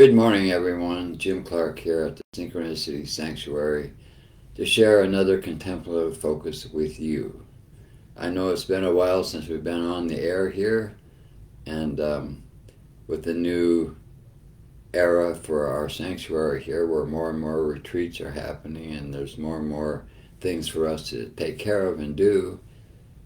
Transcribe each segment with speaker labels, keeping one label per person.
Speaker 1: Good morning, everyone. Jim Clark here at the Synchronicity Sanctuary to share another contemplative focus with you. I know it's been a while since we've been on the air here, and with the new era for our sanctuary here, where more and more retreats are happening and there's more and more things for us to take care of and do,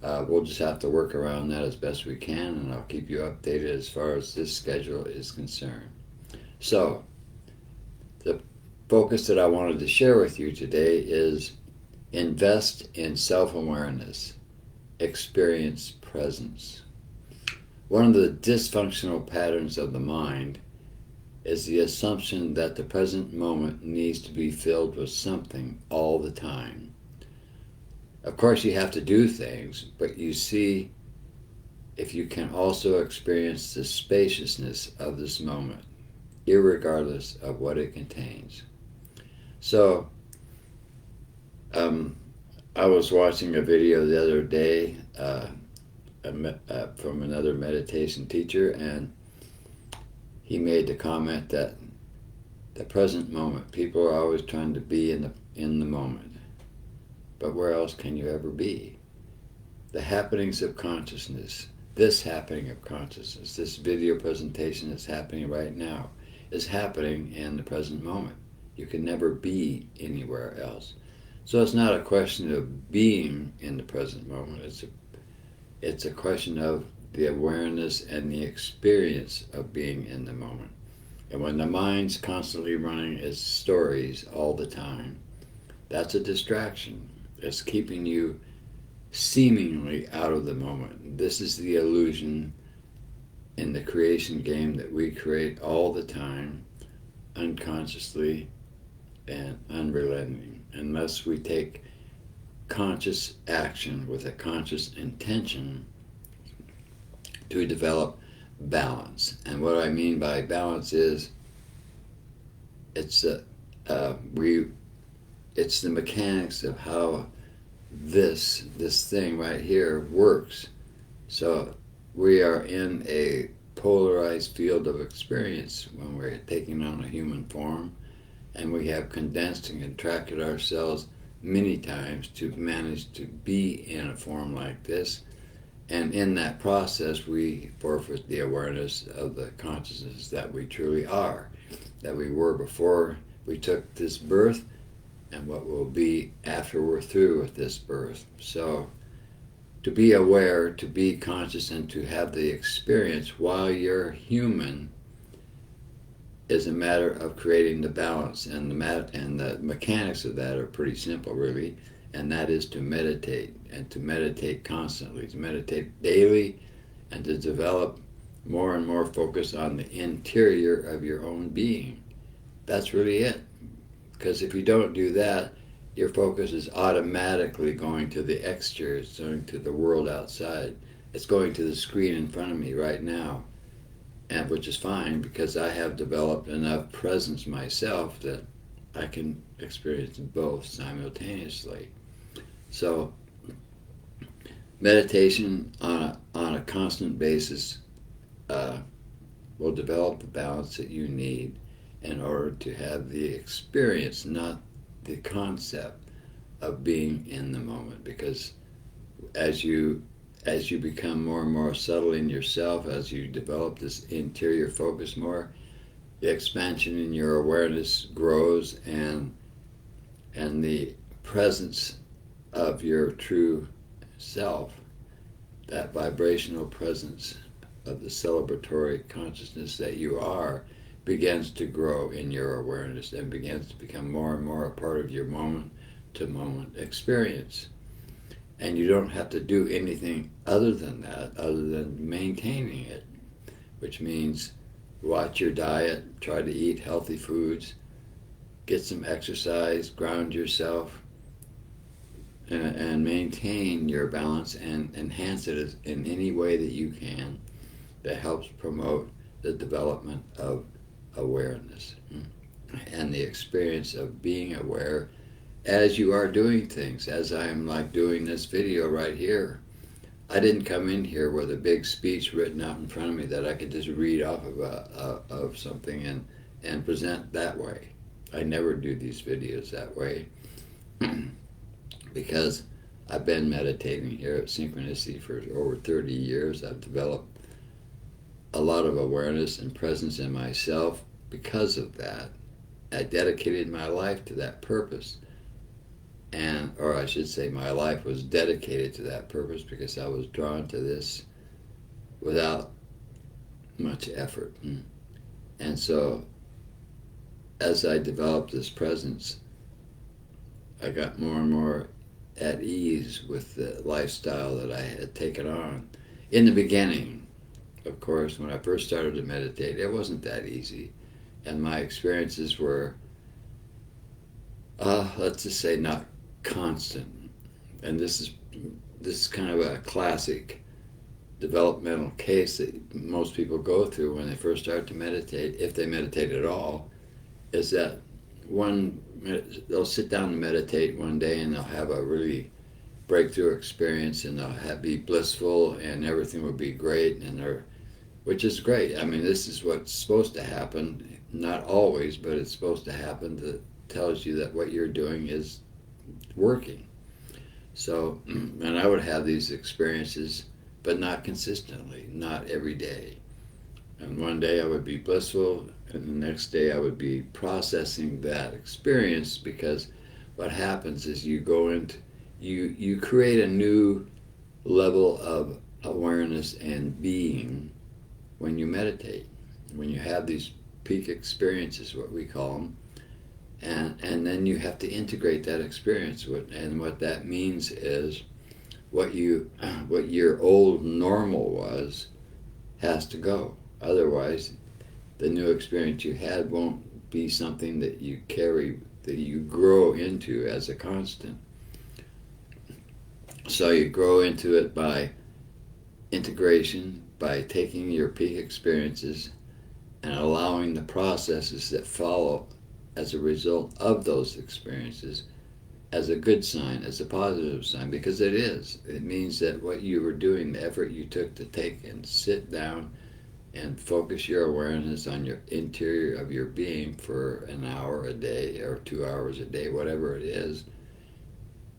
Speaker 1: we'll just have to work around that as best we can, and I'll keep you updated as far as this schedule is concerned. So, the focus that I wanted to share with you today is invest in self-awareness, experience presence. One of the dysfunctional patterns of the mind is the assumption that the present moment needs to be filled with something all the time. Of course, you have to do things, but you see if you can also experience the spaciousness of this moment, irregardless of what it contains. So, I was watching a video the other day from another meditation teacher, and he made the comment that the present moment, people are always trying to be in the moment, but where else can you ever be? The happenings of consciousness, this happening of consciousness, this video presentation that's happening right now, is happening in the present moment. You can never be anywhere else. So it's not a question of being in the present moment. It's a question of the awareness and the experience of being in the moment. And when the mind's constantly running its stories all the time, that's a distraction. It's keeping you seemingly out of the moment. This is the illusion in the creation game that we create all the time, unconsciously and unrelenting, unless we take conscious action with a conscious intention to develop balance. And what I mean by balance is it's the mechanics of how this thing right here works. So we are in a polarized field of experience when we're taking on a human form, and we have condensed and contracted ourselves many times to manage to be in a form like this. And in that process, we forfeit the awareness of the consciousness that we truly are, that we were before we took this birth, and what will be after we're through with this birth. So, to be aware, to be conscious, and to have the experience while you're human is a matter of creating the balance, and the mechanics of that are pretty simple, really, and that is to meditate, and to meditate constantly, to meditate daily, and to develop more and more focus on the interior of your own being. That's really it. Because if you don't do that, your focus is automatically going to the exterior, it's going to the world outside. It's going to the screen in front of me right now, and which is fine because I have developed enough presence myself that I can experience both simultaneously. So meditation on a constant basis will develop the balance that you need in order to have the experience, not the concept of being in the moment. Because as you become more and more subtle in yourself, as you develop this interior focus more, the expansion in your awareness grows, and the presence of your true self, that vibrational presence of the celebratory consciousness that you are, begins to grow in your awareness and begins to become more and more a part of your moment-to-moment experience. And you don't have to do anything other than that, other than maintaining it, which means watch your diet, try to eat healthy foods, get some exercise, ground yourself, and maintain your balance and enhance it in any way that you can that helps promote the development of awareness and the experience of being aware as you are doing things, as I am like doing this video right here. I didn't come in here with a big speech written out in front of me that I could just read off of something and present that way. I never do these videos that way because I've been meditating here at Synchronicity for over 30 years. I've developed a lot of awareness and presence in myself because of that. I dedicated my life to that purpose. And, or I should say, my life was dedicated to that purpose because I was drawn to this without much effort. And so, as I developed this presence, I got more and more at ease with the lifestyle that I had taken on. In the beginning, of course, when I first started to meditate, it wasn't that easy. And my experiences were, let's just say, not constant. And this is kind of a classic developmental case that most people go through when they first start to meditate, if they meditate at all, is that they'll sit down and meditate one day and they'll have a really breakthrough experience and they'll be blissful and everything will be great, which is great. I mean, this is what's supposed to happen, not always, but it's supposed to happen. That tells you that what you're doing is working. So, and I would have these experiences, but not consistently, not every day. And one day I would be blissful, and the next day I would be processing that experience, because what happens is you create a new level of awareness and being when you meditate, when you have these peak experiences, what we call them, and then you have to integrate that experience. And what that means is what your old normal was has to go. Otherwise, the new experience you had won't be something that you carry, that you grow into as a constant. So you grow into it by integration, by taking your peak experiences and allowing the processes that follow as a result of those experiences as a good sign, as a positive sign, because it is. It means that what you were doing, the effort you took to take and sit down and focus your awareness on your interior of your being for an hour a day or 2 hours a day, whatever it is,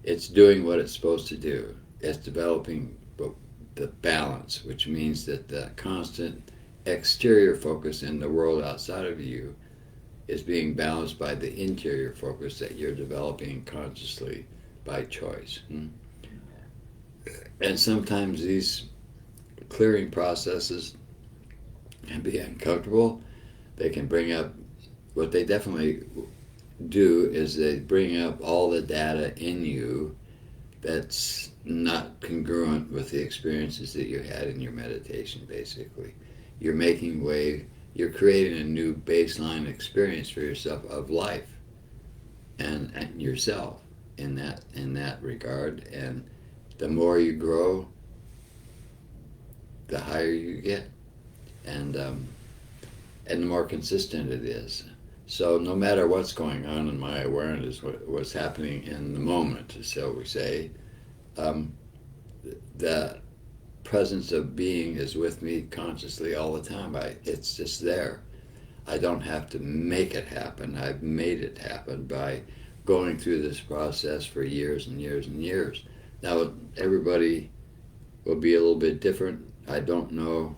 Speaker 1: it's doing what it's supposed to do. It's developing the balance, which means that the constant exterior focus in the world outside of you is being balanced by the interior focus that you're developing consciously by choice. And sometimes these clearing processes can be uncomfortable. They can bring up, what they definitely do is they bring up all the data in you that's not congruent with the experiences that you had in your meditation, basically. You're making way, you're creating a new baseline experience for yourself of life and yourself in that regard. And the more you grow, the higher you get, and the more consistent it is. So no matter what's going on in my awareness, what's happening in the moment, shall we say, the presence of being is with me consciously all the time. It's just there. I don't have to make it happen. I've made it happen by going through this process for years and years and years. Now, everybody will be a little bit different. I don't know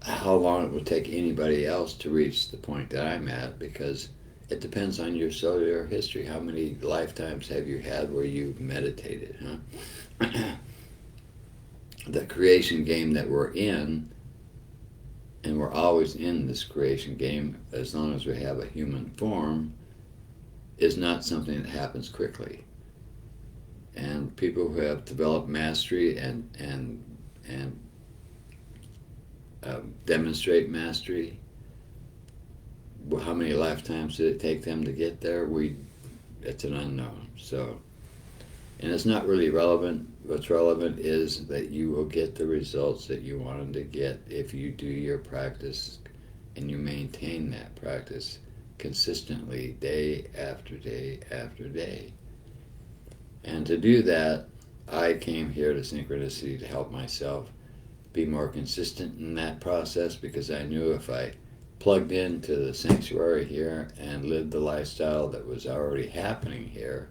Speaker 1: how long it will take anybody else to reach the point that I'm at, because it depends on your cellular history. How many lifetimes have you had where you've meditated, huh? The creation game that we're in, and we're always in this creation game as long as we have a human form, is not something that happens quickly. And people who have developed mastery and demonstrate mastery, how many lifetimes did it take them to get there? It's an unknown. So, and it's not really relevant. What's relevant is that you will get the results that you wanted to get if you do your practice and you maintain that practice consistently, day after day after day. And to do that, I came here to Synchronicity to help myself be more consistent in that process, because I knew if I plugged into the sanctuary here and lived the lifestyle that was already happening here,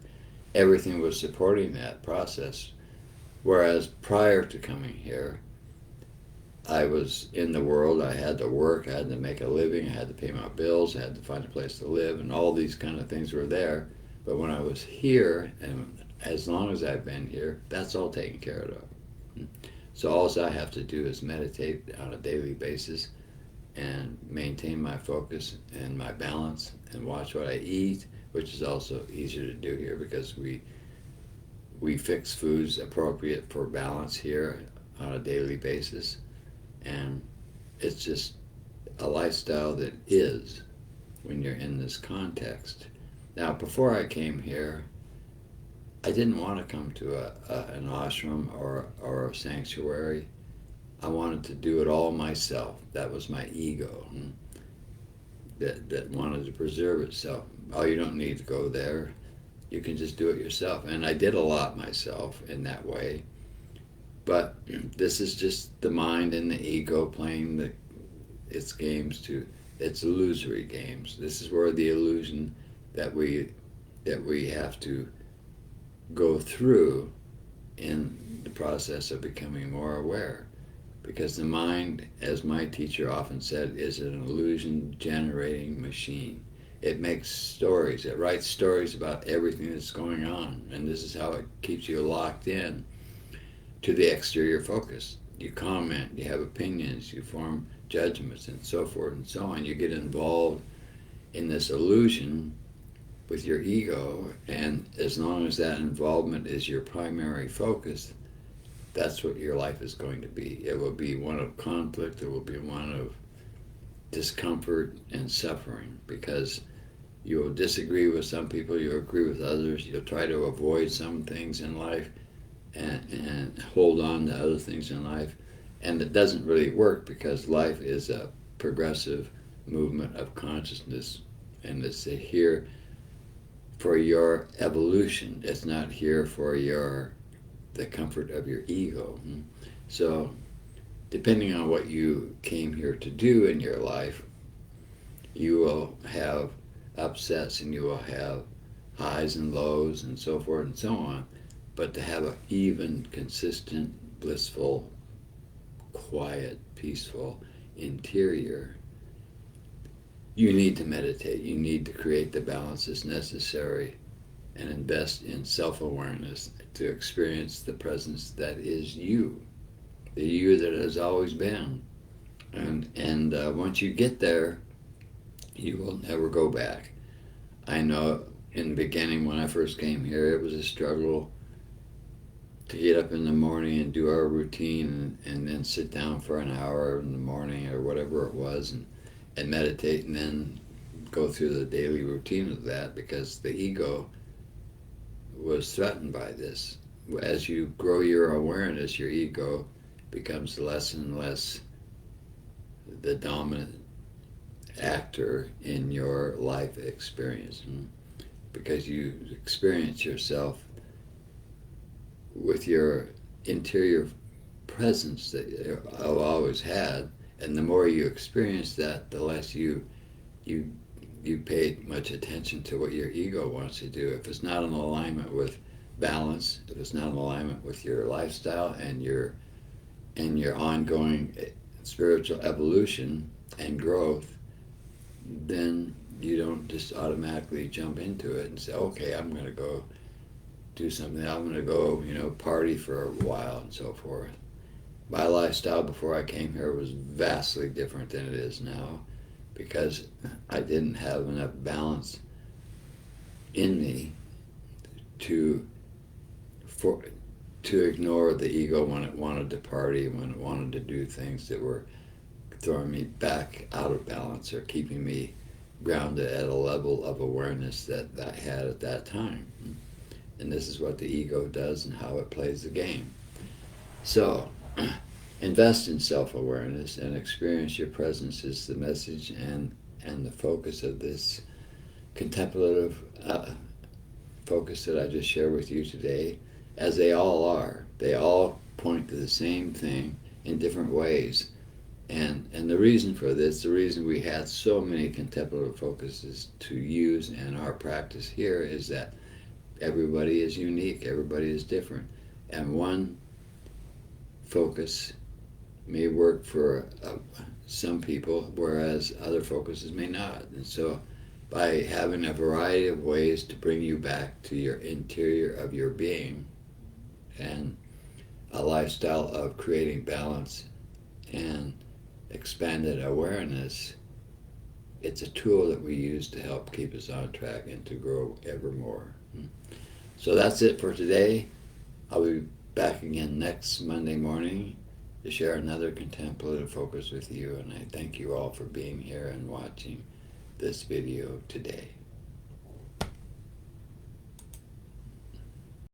Speaker 1: everything was supporting that process. Whereas prior to coming here, I was in the world, I had to work, I had to make a living, I had to pay my bills, I had to find a place to live, and all these kind of things were there. But when I was here, and as long as I've been here, that's all taken care of. So all I have to do is meditate on a daily basis and maintain my focus and my balance and watch what I eat, which is also easier to do here because we fix foods appropriate for balance here on a daily basis. And it's just a lifestyle that is when you're in this context. Now, before I came here, I didn't want to come to an ashram or a sanctuary. I wanted to do it all myself. That was my ego that wanted to preserve itself. Oh, you don't need to go there. You can just do it yourself. And I did a lot myself in that way. But this is just the mind and the ego playing its games its illusory games. This is where the illusion that we have to go through in the process of becoming more aware. Because the mind, as my teacher often said, is an illusion-generating machine. It makes stories. It writes stories about everything that's going on. And this is how it keeps you locked in to the exterior focus. You comment, you have opinions, you form judgments, and so forth and so on. You get involved in this illusion with your ego, and as long as that involvement is your primary focus, that's what your life is going to be. It will be one of conflict, it will be one of discomfort and suffering, because you will disagree with some people, you'll agree with others, you'll try to avoid some things in life and hold on to other things in life. And it doesn't really work, because life is a progressive movement of consciousness, and it's here for your evolution. It's not here for the comfort of your ego. So depending on what you came here to do in your life, you will have upsets and you will have highs and lows and so forth and so on. But to have an even, consistent, blissful, quiet, peaceful interior, you need to meditate. You need to create the balances necessary and invest in self-awareness to experience the presence that is you, the you that has always been. And once you get there, you will never go back. I know in the beginning, when I first came here, it was a struggle to get up in the morning and do our routine and then sit down for an hour in the morning or whatever it was and meditate, and then go through the daily routine of that, because the ego was threatened by this. As you grow your awareness, your ego becomes less and less the dominant actor in your life experience, because you experience yourself with your interior presence that I've always had. And the more you experience that, the less you pay much attention to what your ego wants to do. If it's not in alignment with balance, if it's not in alignment with your lifestyle and your ongoing spiritual evolution and growth, then you don't just automatically jump into it and say, okay, I'm going to go do something. I'm going to go, party for a while and so forth. My lifestyle before I came here was vastly different than it is now, because I didn't have enough balance in me to ignore the ego when it wanted to party, when it wanted to do things that were throwing me back out of balance or keeping me grounded at a level of awareness that I had at that time. And this is what the ego does and how it plays the game. So invest in self-awareness and experience your presence is the message and the focus of this contemplative focus that I just shared with you today, as they all are. They all point to the same thing, in different ways. And the reason for this, the reason we had so many contemplative focuses to use in our practice here is that everybody is unique, everybody is different. And one focus may work for some people, whereas other focuses may not. And so by having a variety of ways to bring you back to your interior of your being and a lifestyle of creating balance and expanded awareness, it's a tool that we use to help keep us on track and to grow ever more. So that's it for today. I'll be back again next Monday morning to share another contemplative focus with you, and I thank you all for being here and watching this video today.